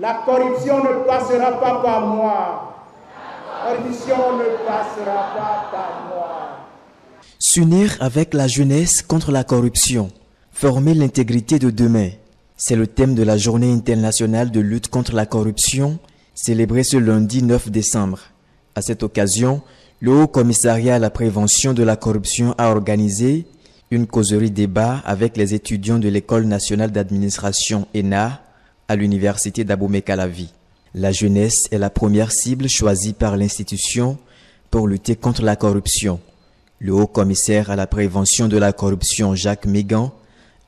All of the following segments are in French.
La corruption ne passera pas par moi. La corruption ne passera pas par moi. S'unir avec la jeunesse contre la corruption, former l'intégrité de demain. C'est le thème de la Journée internationale de lutte contre la corruption, célébrée ce lundi 9 décembre. À cette occasion, le Haut Commissariat à la prévention de la corruption a organisé une causerie débat avec les étudiants de l'École nationale d'administration ENA à l'université d'Abomey-Calavi. La jeunesse est la première cible choisie par l'institution pour lutter contre la corruption. Le haut commissaire à la prévention de la corruption, Jacques Mégan,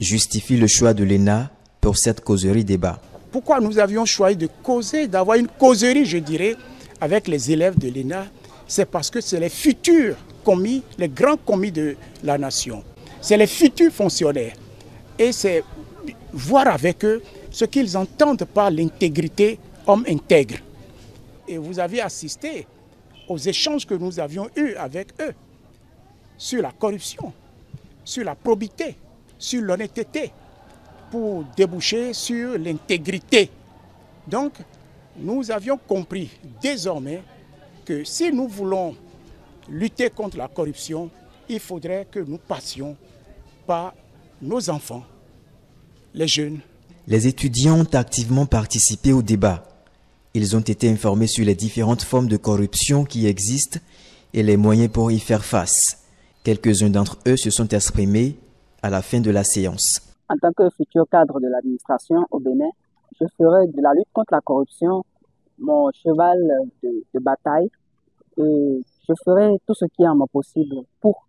justifie le choix de l'ENA pour cette causerie débat. Pourquoi nous avions choisi de causer, d'avoir une causerie, je dirais, avec les élèves de l'ENA? C'est parce que c'est les futurs commis, les grands commis de la nation. C'est les futurs fonctionnaires. Et c'est voir avec eux ce qu'ils entendent par l'intégrité homme intègre. Et vous avez assisté aux échanges que nous avions eus avec eux sur la corruption, sur la probité, sur l'honnêteté, pour déboucher sur l'intégrité. Donc, nous avions compris désormais que si nous voulons lutter contre la corruption, il faudrait que nous passions par nos enfants, les jeunes. Les étudiants ont activement participé au débat. Ils ont été informés sur les différentes formes de corruption qui existent et les moyens pour y faire face. Quelques-uns d'entre eux se sont exprimés à la fin de la séance. En tant que futur cadre de l'administration au Bénin, je ferai de la lutte contre la corruption mon cheval de bataille et je ferai tout ce qui est en moi possible pour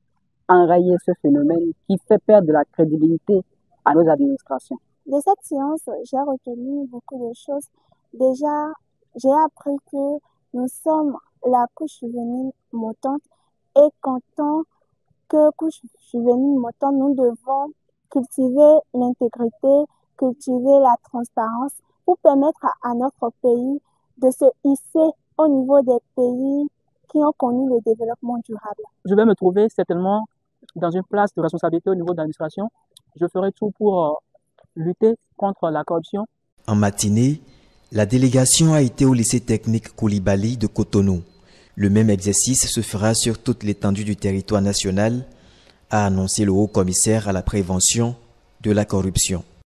enrayer ce phénomène qui fait perdre de la crédibilité à nos administrations. De cette séance, j'ai retenu beaucoup de choses. Déjà, j'ai appris que nous sommes la couche juvénile montante et qu'en tant que couche juvénile montante, nous devons cultiver l'intégrité, cultiver la transparence pour permettre à notre pays de se hisser au niveau des pays qui ont connu le développement durable. Je vais me trouver certainement dans une place de responsabilité au niveau de l'administration. Je ferai tout pour lutter contre la corruption. En matinée, la délégation a été au lycée technique Koulibaly de Cotonou. Le même exercice se fera sur toute l'étendue du territoire national, a annoncé le haut commissaire à la prévention de la corruption.